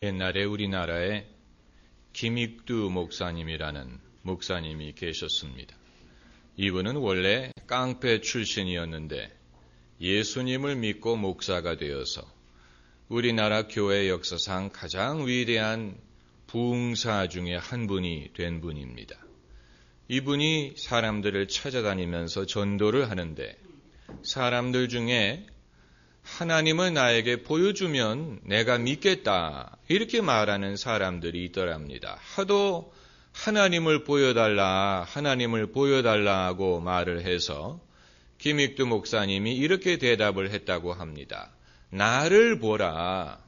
옛날에 우리나라에 김익두 목사님이라는 목사님이 계셨습니다. 이분은 원래 깡패 출신이었는데 예수님을 믿고 목사가 되어서 우리나라 교회 역사상 가장 위대한 부흥사 중에 한 분이 된 분입니다. 이분이 사람들을 찾아다니면서 전도를 하는데 사람들 중에 하나님을 나에게 보여주면 내가 믿겠다 이렇게 말하는 사람들이 있더랍니다. 하도 하나님을 보여달라 하고 말을 해서 김익두 목사님이 이렇게 대답을 했다고 합니다. 나를 보라.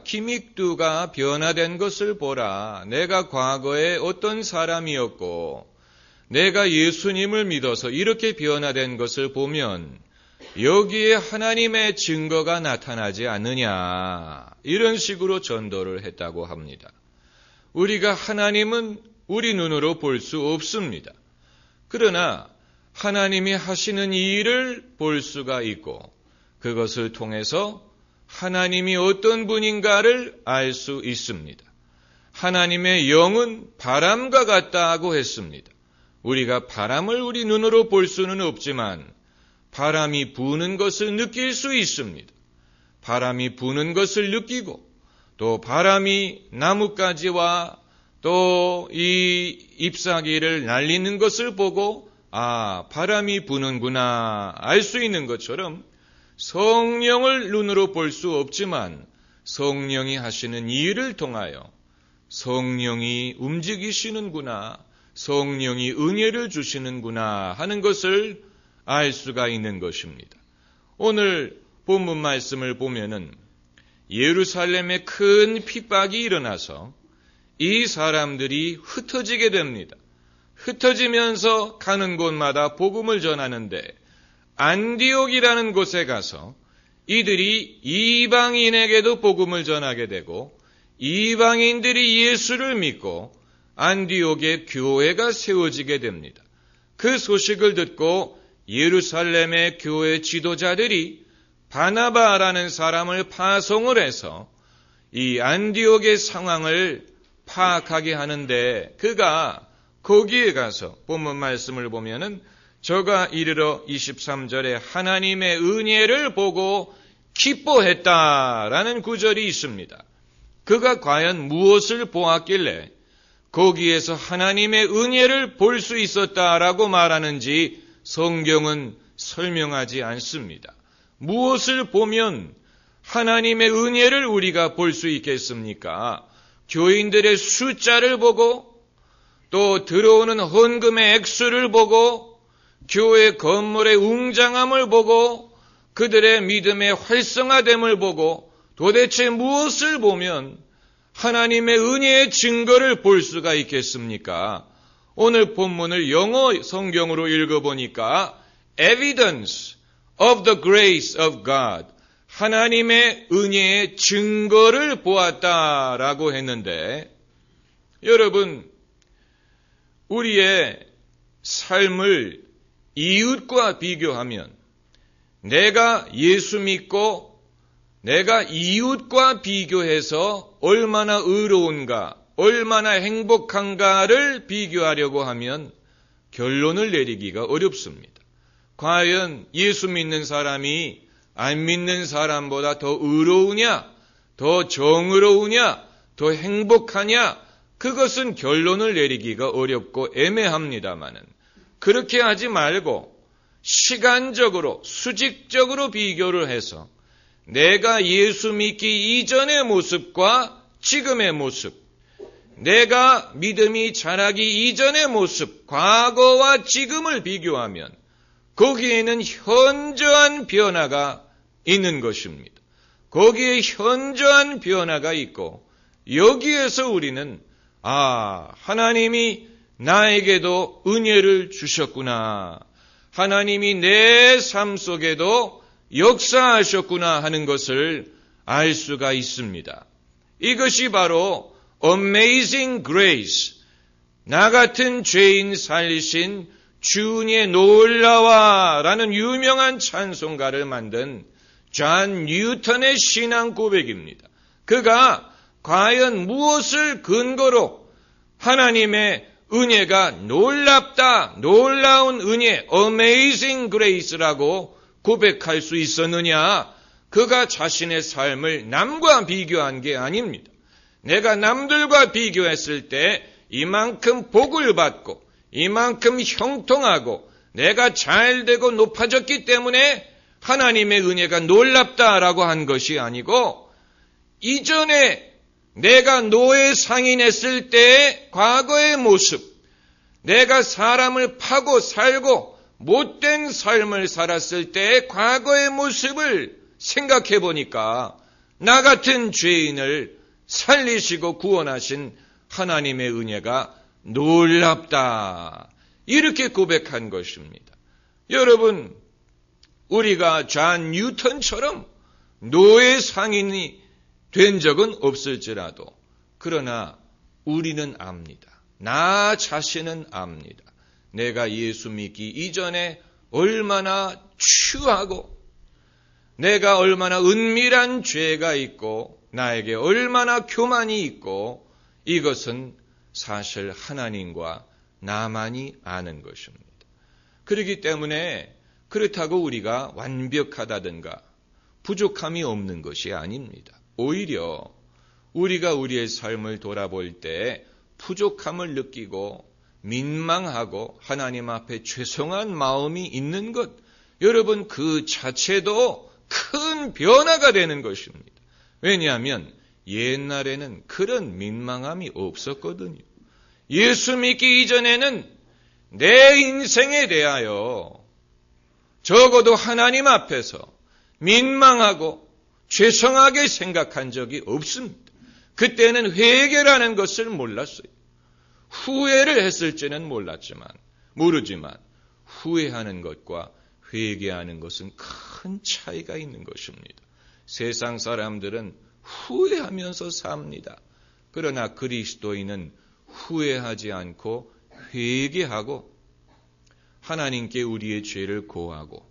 김익두가 변화된 것을 보라. 내가 과거에 어떤 사람이었고 내가 예수님을 믿어서 이렇게 변화된 것을 보면 여기에 하나님의 증거가 나타나지 않느냐. 이런 식으로 전도를 했다고 합니다. 우리가 하나님은 우리 눈으로 볼 수 없습니다. 그러나 하나님이 하시는 일을 볼 수가 있고 그것을 통해서 하나님이 어떤 분인가를 알 수 있습니다. 하나님의 영은 바람과 같다고 했습니다. 우리가 바람을 우리 눈으로 볼 수는 없지만 바람이 부는 것을 느낄 수 있습니다. 바람이 부는 것을 느끼고 또 바람이 나뭇가지와 또 이 잎사귀를 날리는 것을 보고 바람이 부는구나 알 수 있는 것처럼 성령을 눈으로 볼 수 없지만 성령이 하시는 일을 통하여 성령이 움직이시는구나, 성령이 은혜를 주시는구나 하는 것을 알 수가 있는 것입니다. 오늘 본문 말씀을 보면은 예루살렘에 큰 핍박이 일어나서 이 사람들이 흩어지게 됩니다. 흩어지면서 가는 곳마다 복음을 전하는데 안디옥이라는 곳에 가서 이들이 이방인에게도 복음을 전하게 되고 이방인들이 예수를 믿고 안디옥에 교회가 세워지게 됩니다. 그 소식을 듣고 예루살렘의 교회 지도자들이 바나바라는 사람을 파송을 해서 이 안디옥의 상황을 파악하게 하는데 그가 거기에 가서 본문 말씀을 보면은 저가 이르러 23절에 하나님의 은혜를 보고 기뻐했다라는 구절이 있습니다. 그가 과연 무엇을 보았길래 거기에서 하나님의 은혜를 볼 수 있었다라고 말하는지 성경은 설명하지 않습니다. 무엇을 보면 하나님의 은혜를 우리가 볼 수 있겠습니까? 교인들의 숫자를 보고 또 들어오는 헌금의 액수를 보고 교회 건물의 웅장함을 보고 그들의 믿음의 활성화됨을 보고 도대체 무엇을 보면 하나님의 은혜의 증거를 볼 수가 있겠습니까? 오늘 본문을 영어 성경으로 읽어보니까 Evidence of the grace of God, 하나님의 은혜의 증거를 보았다라고 했는데 여러분, 우리의 삶을 이웃과 비교하면 내가 예수 믿고 내가 이웃과 비교해서 얼마나 의로운가, 얼마나 행복한가를 비교하려고 하면 결론을 내리기가 어렵습니다. 과연 예수 믿는 사람이 안 믿는 사람보다 더 의로우냐, 더 정의로우냐, 더 행복하냐, 그것은 결론을 내리기가 어렵고 애매합니다마는 그렇게 하지 말고 시간적으로, 수직적으로 비교를 해서 내가 예수 믿기 이전의 모습과 지금의 모습, 내가 믿음이 자라기 이전의 모습, 과거와 지금을 비교하면 거기에는 현저한 변화가 있는 것입니다. 거기에 현저한 변화가 있고 여기에서 우리는 하나님이 나에게도 은혜를 주셨구나. 하나님이 내 삶 속에도 역사하셨구나 하는 것을 알 수가 있습니다. 이것이 바로 Amazing Grace, 나 같은 죄인 살리신 주의 놀라와라는 유명한 찬송가를 만든 존 뉴턴의 신앙 고백입니다. 그가 과연 무엇을 근거로 하나님의 은혜가 놀랍다, 놀라운 은혜, Amazing Grace라고 고백할 수 있었느냐? 그가 자신의 삶을 남과 비교한 게 아닙니다. 내가 남들과 비교했을 때 이만큼 복을 받고 이만큼 형통하고 내가 잘되고 높아졌기 때문에 하나님의 은혜가 놀랍다라고 한 것이 아니고 이전에 내가 노예 상인했을 때의 과거의 모습, 내가 사람을 파고 살고 못된 삶을 살았을 때의 과거의 모습을 생각해 보니까 나 같은 죄인을 살리시고 구원하신 하나님의 은혜가 놀랍다. 이렇게 고백한 것입니다. 여러분, 우리가 존 뉴턴처럼 노예 상인이 된 적은 없을지라도 그러나 우리는 압니다. 나 자신은 압니다. 내가 예수 믿기 이전에 얼마나 추하고 내가 얼마나 은밀한 죄가 있고 나에게 얼마나 교만이 있고 이것은 사실 하나님과 나만이 아는 것입니다. 그렇기 때문에 그렇다고 우리가 완벽하다든가 부족함이 없는 것이 아닙니다. 오히려 우리가 우리의 삶을 돌아볼 때 부족함을 느끼고 민망하고 하나님 앞에 죄송한 마음이 있는 것, 여러분 그 자체도 큰 변화가 되는 것입니다. 왜냐하면 옛날에는 그런 민망함이 없었거든요. 예수 믿기 이전에는 내 인생에 대하여 적어도 하나님 앞에서 민망하고 죄송하게 생각한 적이 없습니다. 그때는 회개라는 것을 몰랐어요. 후회를 했을지는 모르지만 후회하는 것과 회개하는 것은 큰 차이가 있는 것입니다. 세상 사람들은 후회하면서 삽니다. 그러나 그리스도인은 후회하지 않고 회개하고 하나님께 우리의 죄를 고하고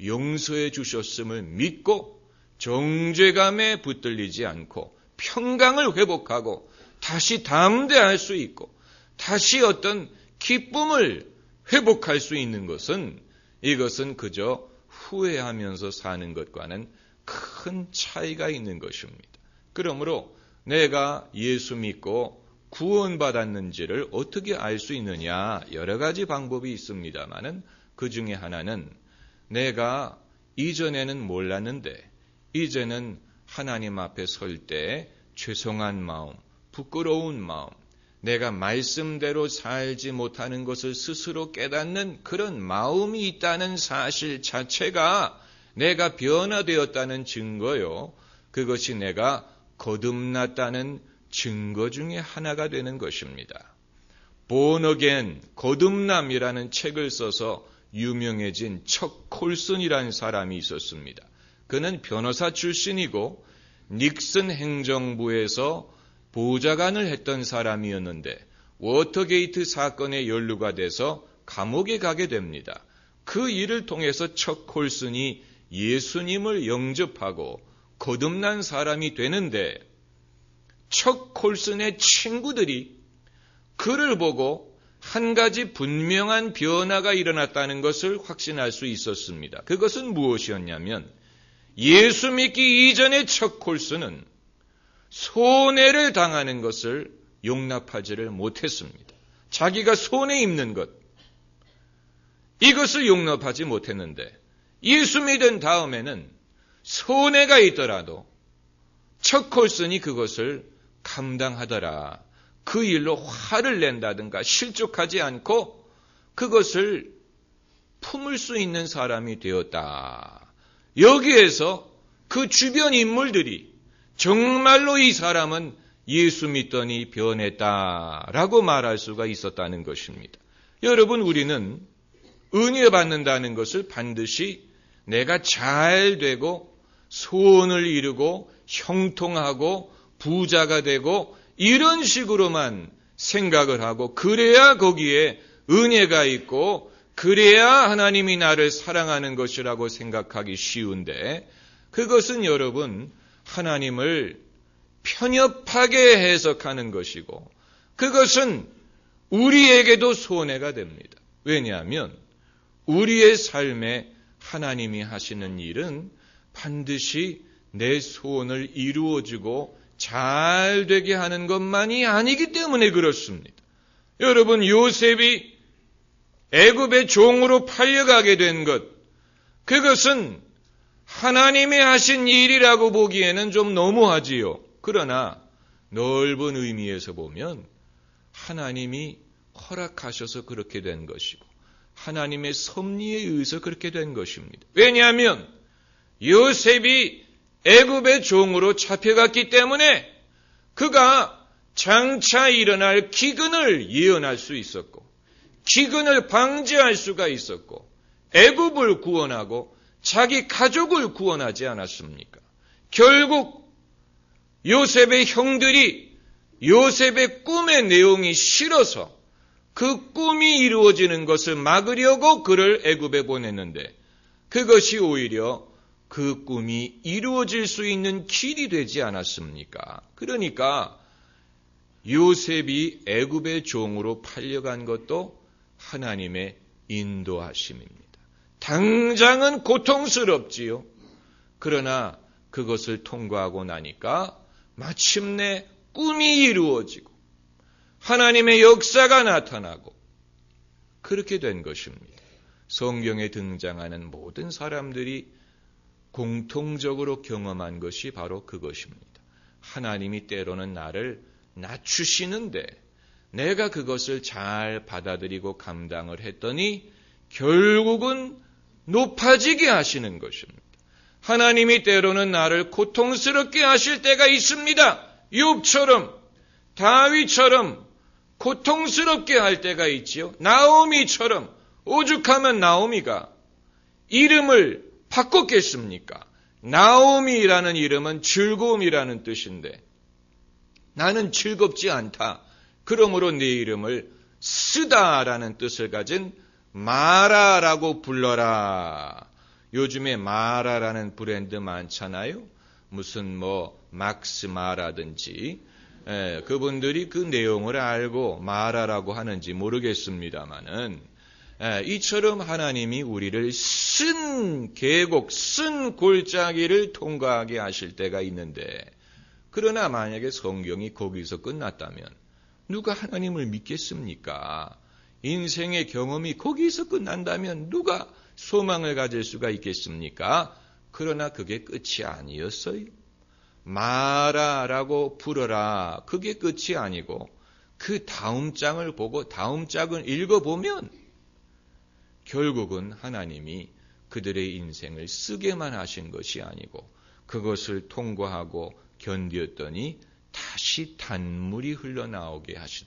용서해 주셨음을 믿고 정죄감에 붙들리지 않고 평강을 회복하고 다시 담대할 수 있고 다시 어떤 기쁨을 회복할 수 있는 것은 이것은 그저 후회하면서 사는 것과는 큰 차이가 있는 것입니다. 그러므로 내가 예수 믿고 구원받았는지를 어떻게 알 수 있느냐 여러 가지 방법이 있습니다마는 그 중에 하나는 내가 이전에는 몰랐는데 이제는 하나님 앞에 설 때 죄송한 마음, 부끄러운 마음, 내가 말씀대로 살지 못하는 것을 스스로 깨닫는 그런 마음이 있다는 사실 자체가 내가 변화되었다는 증거요. 그것이 내가 거듭났다는 증거 중에 하나가 되는 것입니다. Born Again, 거듭남이라는 책을 써서 유명해진 척 콜슨이라는 사람이 있었습니다. 그는 변호사 출신이고 닉슨 행정부에서 보좌관을 했던 사람이었는데 워터게이트 사건에 연루가 돼서 감옥에 가게 됩니다. 그 일을 통해서 척 콜슨이 예수님을 영접하고 거듭난 사람이 되는데 척 콜슨의 친구들이 그를 보고 한 가지 분명한 변화가 일어났다는 것을 확신할 수 있었습니다. 그것은 무엇이었냐면 예수 믿기 이전의 척 콜슨은 손해를 당하는 것을 용납하지를 못했습니다. 자기가 손해 입는 것, 이것을 용납하지 못했는데 예수 믿은 다음에는 손해가 있더라도 척 콜슨이 그것을 감당하더라. 그 일로 화를 낸다든가 실족하지 않고 그것을 품을 수 있는 사람이 되었다. 여기에서 그 주변 인물들이 정말로 이 사람은 예수 믿더니 변했다라고 말할 수가 있었다는 것입니다. 여러분, 우리는 은혜 받는다는 것을 반드시 내가 잘 되고 소원을 이루고 형통하고 부자가 되고 이런 식으로만 생각을 하고 그래야 거기에 은혜가 있고 그래야 하나님이 나를 사랑하는 것이라고 생각하기 쉬운데 그것은 여러분 하나님을 편협하게 해석하는 것이고 그것은 우리에게도 손해가 됩니다. 왜냐하면 우리의 삶에 하나님이 하시는 일은 반드시 내 소원을 이루어주고 잘 되게 하는 것만이 아니기 때문에 그렇습니다. 여러분, 요셉이 애굽의 종으로 팔려가게 된 것, 그것은 하나님이 하신 일이라고 보기에는 좀 너무하지요. 그러나 넓은 의미에서 보면 하나님이 허락하셔서 그렇게 된 것이고 하나님의 섭리에 의해서 그렇게 된 것입니다. 왜냐하면 요셉이 애굽의 종으로 잡혀갔기 때문에 그가 장차 일어날 기근을 예언할 수 있었고 기근을 방지할 수가 있었고 애굽을 구원하고 자기 가족을 구원하지 않았습니까? 결국 요셉의 형들이 요셉의 꿈의 내용이 싫어서 그 꿈이 이루어지는 것을 막으려고 그를 애굽에 보냈는데 그것이 오히려 그 꿈이 이루어질 수 있는 길이 되지 않았습니까? 그러니까 요셉이 애굽의 종으로 팔려간 것도 하나님의 인도하심입니다. 당장은 고통스럽지요. 그러나 그것을 통과하고 나니까 마침내 꿈이 이루어지고 하나님의 역사가 나타나고 그렇게 된 것입니다. 성경에 등장하는 모든 사람들이 공통적으로 경험한 것이 바로 그것입니다. 하나님이 때로는 나를 낮추시는데 내가 그것을 잘 받아들이고 감당을 했더니 결국은 높아지게 하시는 것입니다. 하나님이 때로는 나를 고통스럽게 하실 때가 있습니다. 욥처럼 다윗처럼 고통스럽게 할 때가 있지요. 나오미처럼 오죽하면 나오미가 이름을 바꿨겠습니까? 나오미라는 이름은 즐거움이라는 뜻인데 나는 즐겁지 않다. 그러므로 내 이름을 쓰다라는 뜻을 가진 마라라고 불러라. 요즘에 마라라는 브랜드 많잖아요. 무슨 막스 마라든지 그분들이 그 내용을 알고 마라라고 하는지 모르겠습니다만은 이처럼 하나님이 우리를 쓴 계곡, 쓴 골짜기를 통과하게 하실 때가 있는데 그러나 만약에 성경이 거기서 끝났다면 누가 하나님을 믿겠습니까? 인생의 경험이 거기서 끝난다면 누가 소망을 가질 수가 있겠습니까? 그러나 그게 끝이 아니었어요. 마라라고 부르라. 그게 끝이 아니고 그 다음 장을 보고 다음 장을 읽어보면 결국은 하나님이 그들의 인생을 쓰게만 하신 것이 아니고 그것을 통과하고 견뎠더니 다시 단물이 흘러나오게 하시더라.